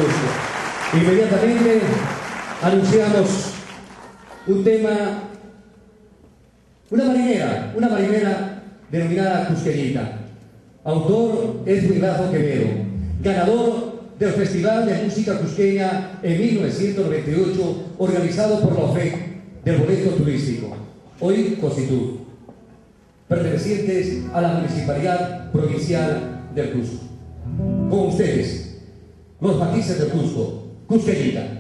Cusco. Inmediatamente anunciamos un tema, una marinera denominada Cusqueñita. Autor Edwin Lazo Quevedo, ganador del Festival de Música Cusqueña en 1998, organizado por la OFEC del Boleto Turístico, hoy Constitud, pertenecientes a la Municipalidad Provincial del Cusco. Con ustedes, los matices del Cusco, Cusqueñita.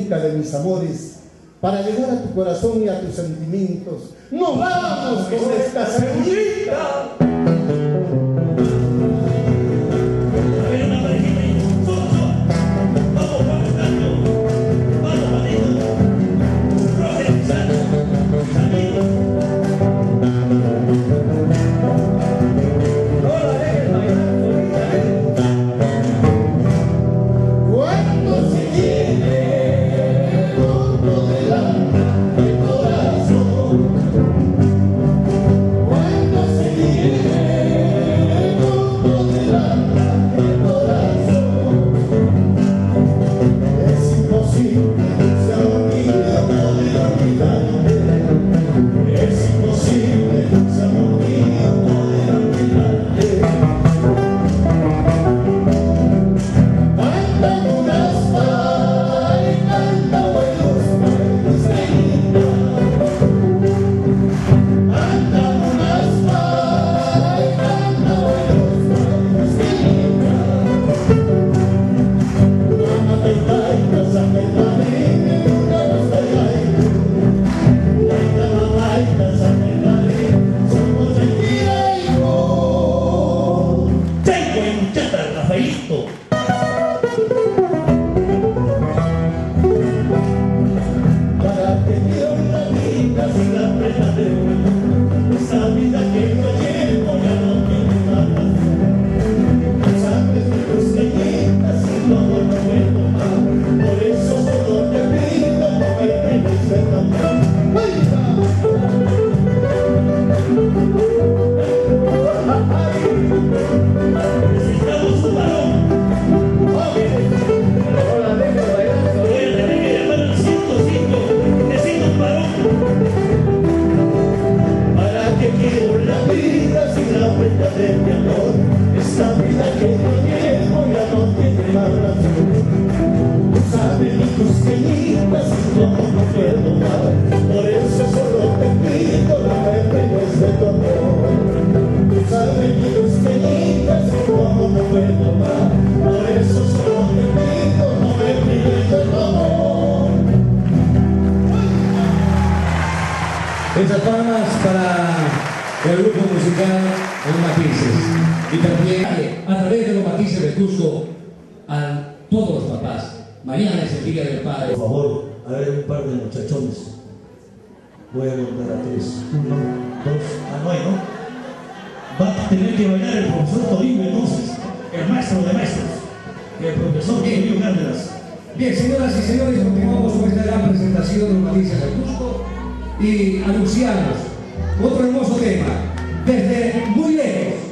De mis amores, para llegar a tu corazón y a tus sentimientos, nos vamos con esta cebollita. Esas palmas para el grupo musical Los Matices y también a través de Los Matices de Cusco a todos los papás. Mañana es el Día del Padre. Por favor, a ver un par de muchachones. Voy a contar a 3. 1, 2, no hay, ¿no? Va a tener que bailar el profesor Toribio entonces. maestro de maestros, el profesor Emilio Cárdenas. Bien, señoras y señores, continuamos con esta gran presentación de Noticias del Cusco y anunciamos otro hermoso tema, desde muy lejos.